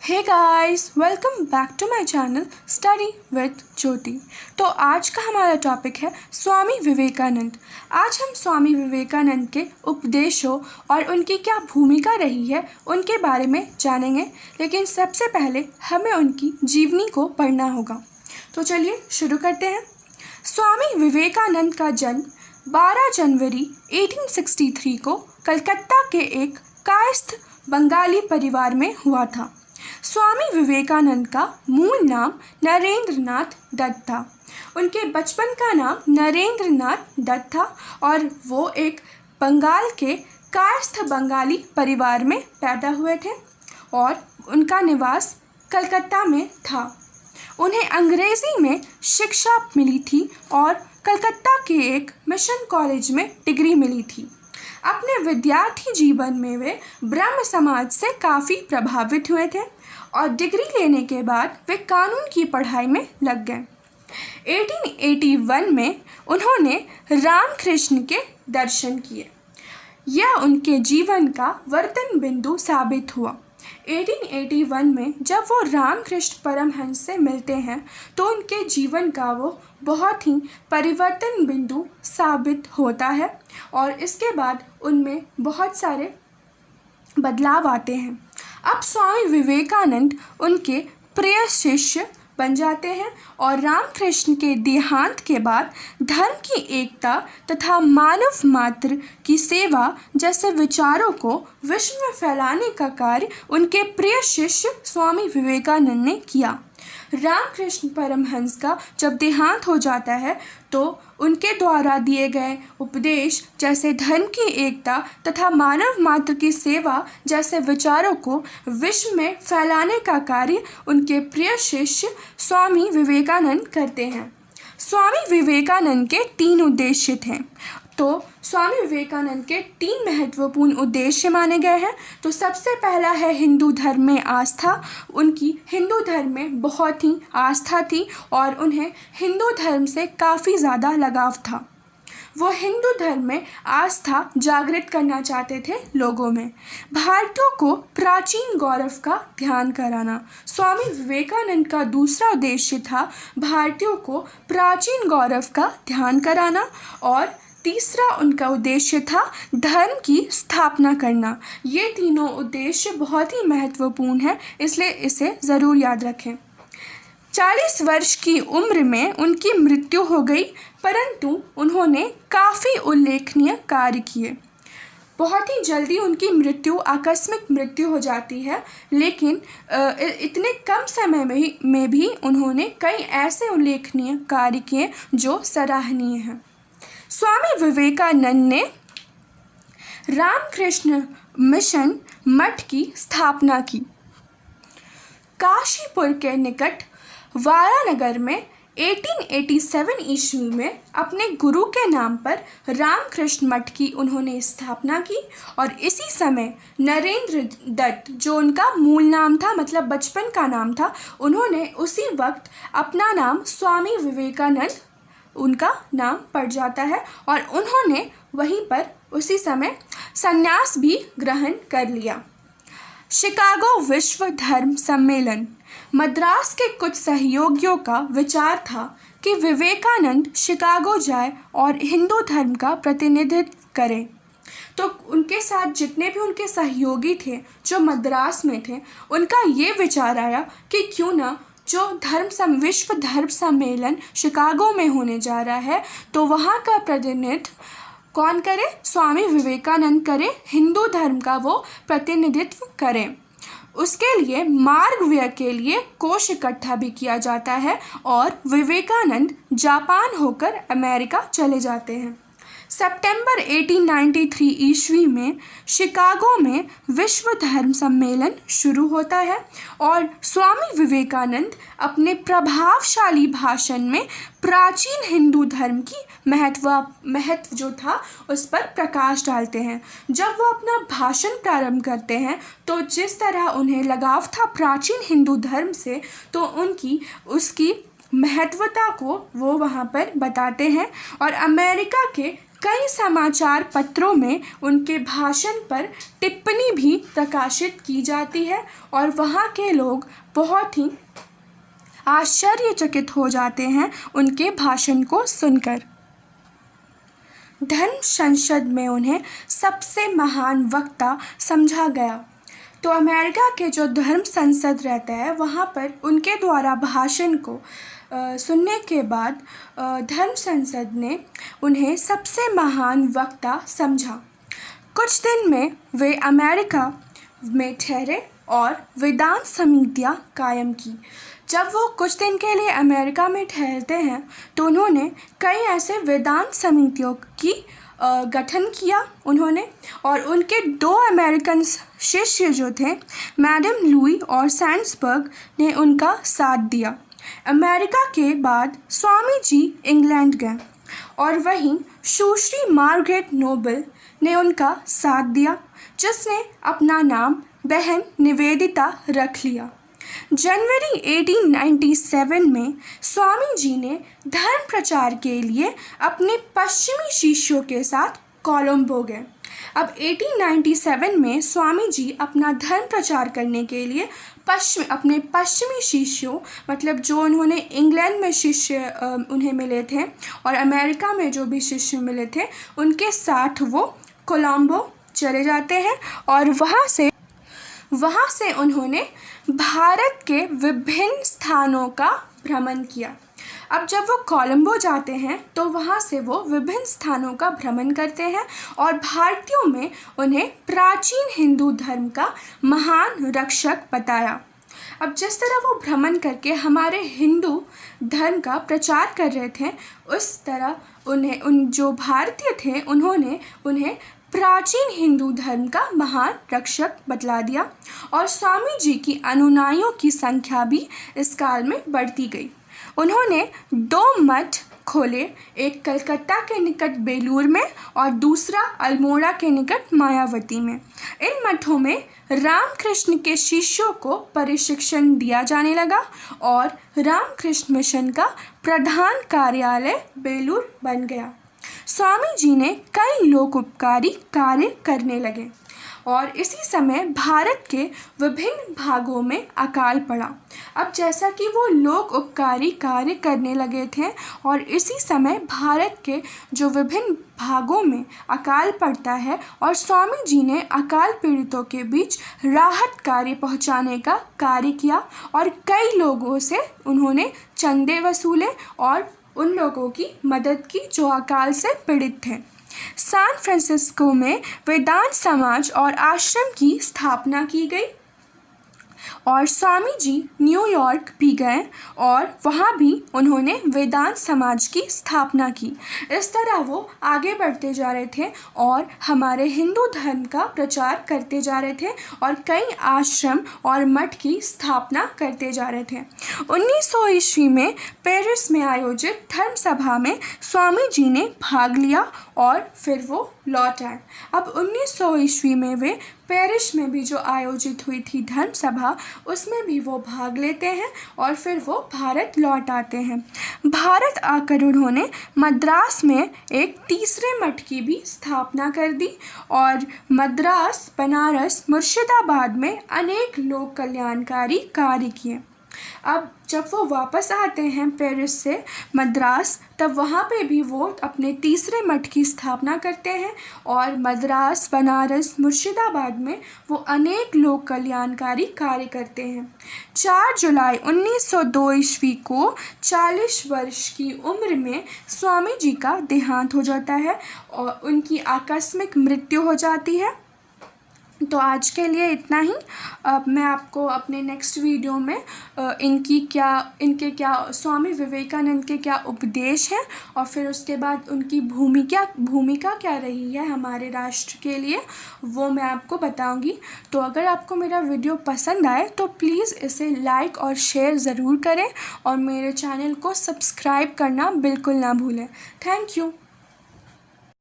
Hey guys, welcome back to my channel study with Jyoti. तो आज का हमारा टॉपिक है स्वामी विवेकानंद। आज हम स्वामी विवेकानंद के उपदेशों और उनकी क्या भूमिका रही है उनके बारे में जानेंगे, लेकिन सबसे पहले हमें उनकी जीवनी को पढ़ना होगा। तो चलिए शुरू करते हैं। स्वामी विवेकानंद का जन्म 12 जनवरी 1863 को कलकत्ता के एक कायस्थ बंगाली परिवार में हुआ था। स्वामी विवेकानंद का मूल नाम नरेंद्र नाथ दत्त था। उनके बचपन का नाम नरेंद्र नाथ दत्त था और वो एक बंगाल के कायस्थ बंगाली परिवार में पैदा हुए थे और उनका निवास कलकत्ता में था। उन्हें अंग्रेज़ी में शिक्षा मिली थी और कलकत्ता के एक मिशन कॉलेज में डिग्री मिली थी। अपने विद्यार्थी जीवन में वे ब्रह्म समाज से काफ़ी प्रभावित हुए थे और डिग्री लेने के बाद वे कानून की पढ़ाई में लग गए। 1881 में उन्होंने रामकृष्ण के दर्शन किए। यह उनके जीवन का वर्तन बिंदु साबित हुआ। 1881 में जब वो रामकृष्ण परमहंस से मिलते हैं तो उनके जीवन का वो बहुत ही परिवर्तन बिंदु साबित होता है और इसके बाद उनमें बहुत सारे बदलाव आते हैं। अब स्वामी विवेकानंद उनके प्रिय शिष्य बन जाते हैं और रामकृष्ण के देहांत के बाद धर्म की एकता तथा मानव मात्र की सेवा जैसे विचारों को विश्व में फैलाने का कार्य उनके प्रिय शिष्य स्वामी विवेकानंद ने किया। रामकृष्ण परमहंस का जब देहांत हो जाता है तो उनके द्वारा दिए गए उपदेश जैसे धर्म की एकता तथा मानव मात्र की सेवा जैसे विचारों को विश्व में फैलाने का कार्य उनके प्रिय शिष्य स्वामी विवेकानंद करते हैं। स्वामी विवेकानंद के 3 उद्देश्य थे। तो स्वामी विवेकानंद के 3 महत्वपूर्ण उद्देश्य माने गए हैं। तो सबसे पहला है हिंदू धर्म में आस्था। उनकी हिंदू धर्म में बहुत ही आस्था थी और उन्हें हिंदू धर्म से काफ़ी ज़्यादा लगाव था। वो हिंदू धर्म में आस्था जागृत करना चाहते थे लोगों में। भारतीयों को प्राचीन गौरव का ध्यान कराना। स्वामी विवेकानंद का दूसरा उद्देश्य था भारतीयों को प्राचीन गौरव का ध्यान कराना और तीसरा उनका उद्देश्य था धर्म की स्थापना करना। ये तीनों उद्देश्य बहुत ही महत्वपूर्ण है, इसलिए इसे ज़रूर याद रखें। 40 वर्ष की उम्र में उनकी मृत्यु हो गई, परंतु उन्होंने काफ़ी उल्लेखनीय कार्य किए। बहुत ही जल्दी उनकी मृत्यु आकस्मिक मृत्यु हो जाती है, लेकिन इतने कम समय में भी उन्होंने कई ऐसे उल्लेखनीय कार्य किए जो सराहनीय हैं। स्वामी विवेकानंद ने रामकृष्ण मिशन मठ की स्थापना की। काशीपुर के निकट वारानगर में 1887 ईस्वी में अपने गुरु के नाम पर रामकृष्ण मठ की उन्होंने स्थापना की और इसी समय नरेंद्र दत्त, जो उनका मूल नाम था, मतलब बचपन का नाम था, उन्होंने उसी वक्त अपना नाम स्वामी विवेकानंद उनका नाम पड़ जाता है और उन्होंने वहीं पर उसी समय संन्यास भी ग्रहण कर लिया। शिकागो विश्व धर्म सम्मेलन। मद्रास के कुछ सहयोगियों का विचार था कि विवेकानंद शिकागो जाए और हिंदू धर्म का प्रतिनिधित्व करें। तो उनके साथ जितने भी उनके सहयोगी थे जो मद्रास में थे, उनका ये विचार आया कि क्यों ना जो विश्व धर्म सम्मेलन शिकागो में होने जा रहा है तो वहाँ का प्रतिनिधित्व कौन करे? स्वामी विवेकानंद करे, हिंदू धर्म का वो प्रतिनिधित्व करें। उसके लिए मार्ग व्यय के लिए कोष इकट्ठा भी किया जाता है और विवेकानंद जापान होकर अमेरिका चले जाते हैं। सितंबर 1893 ईस्वी में शिकागो में विश्व धर्म सम्मेलन शुरू होता है और स्वामी विवेकानंद अपने प्रभावशाली भाषण में प्राचीन हिंदू धर्म की महत्व जो था उस पर प्रकाश डालते हैं। जब वो अपना भाषण प्रारंभ करते हैं तो जिस तरह उन्हें लगाव था प्राचीन हिंदू धर्म से, तो उसकी महत्वता को वो वहाँ पर बताते हैं और अमेरिका के कई समाचार पत्रों में उनके भाषण पर टिप्पणी भी प्रकाशित की जाती है और वहाँ के लोग बहुत ही आश्चर्यचकित हो जाते हैं उनके भाषण को सुनकर। धर्म संसद में उन्हें सबसे महान वक्ता समझा गया। तो अमेरिका के जो धर्म संसद रहता है वहाँ पर उनके द्वारा भाषण को सुनने के बाद धर्म संसद ने उन्हें सबसे महान वक्ता समझा। कुछ दिन में वे अमेरिका में ठहरे और वेदांत समितियाँ कायम की। जब वो कुछ दिन के लिए अमेरिका में ठहरते हैं तो उन्होंने कई ऐसे वेदांत समितियों की गठन किया उन्होंने, और उनके 2 अमेरिकन शिष्य जो थे मैडम लुई और सैंड्सबर्ग ने उनका साथ दिया। अमेरिका के बाद स्वामी जी इंग्लैंड गए और वहीं सुश्री मार्गरेट नोबल ने उनका साथ दिया, जिसने अपना नाम बहन निवेदिता रख लिया। जनवरी 1897 में स्वामी जी ने धर्म प्रचार के लिए अपने पश्चिमी शिष्यों के साथ कोलंबो गए। अब 1897 में स्वामी जी अपना धर्म प्रचार करने के लिए अपने पश्चिमी शिष्यों, मतलब जो उन्होंने इंग्लैंड में शिष्य उन्हें मिले थे और अमेरिका में जो भी शिष्य मिले थे, उनके साथ वो कोलंबो चले जाते हैं और वहाँ से उन्होंने भारत के विभिन्न स्थानों का भ्रमण किया। अब जब वो कोलंबो जाते हैं तो वहाँ से वो विभिन्न स्थानों का भ्रमण करते हैं और भारतीयों में उन्हें प्राचीन हिंदू धर्म का महान रक्षक बताया। अब जिस तरह वो भ्रमण करके हमारे हिंदू धर्म का प्रचार कर रहे थे, उस तरह उन जो भारतीय थे उन्होंने उन्हें प्राचीन हिंदू धर्म का महान रक्षक बतला दिया और स्वामी जी की अनुयायियों की संख्या भी इस काल में बढ़ती गई। उन्होंने 2 मठ खोले, एक कलकत्ता के निकट बेलूर में और दूसरा अल्मोड़ा के निकट मायावती में। इन मठों में रामकृष्ण के शिष्यों को प्रशिक्षण दिया जाने लगा और रामकृष्ण मिशन का प्रधान कार्यालय बेलूर बन गया। स्वामी जी ने कई लोकोपकारी कार्य करने लगे और इसी समय भारत के विभिन्न भागों में अकाल पड़ा। अब जैसा कि वो लोक उपकारी कार्य करने लगे थे और इसी समय भारत के जो विभिन्न भागों में अकाल पड़ता है और स्वामी जी ने अकाल पीड़ितों के बीच राहत कार्य पहुंचाने का कार्य किया और कई लोगों से उन्होंने चंदे वसूले और उन लोगों की मदद की जो अकाल से पीड़ित थे। सैन फ्रांसिस्को में वेदांत समाज और आश्रम की स्थापना की गई और स्वामी जी न्यूयॉर्क भी गए और वहाँ भी उन्होंने वेदांत समाज की स्थापना की। इस तरह वो आगे बढ़ते जा रहे थे और हमारे हिंदू धर्म का प्रचार करते जा रहे थे और कई आश्रम और मठ की स्थापना करते जा रहे थे। 1900 ईस्वी में पेरिस में आयोजित धर्म सभा में स्वामी जी ने भाग लिया और फिर वो लौट आए। अब 1900 ईस्वी में वे पेरिस में भी जो आयोजित हुई थी धर्म सभा, उसमें भी वो भाग लेते हैं और फिर वो भारत लौट आते हैं। भारत आकर उन्होंने मद्रास में एक तीसरे मठ की भी स्थापना कर दी और मद्रास, बनारस, मुर्शिदाबाद में अनेक लोक कल्याणकारी कार्य किए। अब जब वो वापस आते हैं पेरिस से मद्रास, तब वहाँ पे भी वो अपने तीसरे मठ की स्थापना करते हैं और मद्रास, बनारस, मुर्शिदाबाद में वो अनेक लोक कल्याणकारी कार्य करते हैं। 4 जुलाई 1902 ईस्वी को 40 वर्ष की उम्र में स्वामी जी का देहांत हो जाता है और उनकी आकस्मिक मृत्यु हो जाती है। तो आज के लिए इतना ही। अब मैं आपको अपने नेक्स्ट वीडियो में इनके क्या स्वामी विवेकानंद के क्या उपदेश हैं और फिर उसके बाद उनकी भूमिका क्या रही है हमारे राष्ट्र के लिए, वो मैं आपको बताऊंगी। तो अगर आपको मेरा वीडियो पसंद आए तो प्लीज़ इसे लाइक और शेयर ज़रूर करें और मेरे चैनल को सब्सक्राइब करना बिल्कुल ना भूलें। Thank you.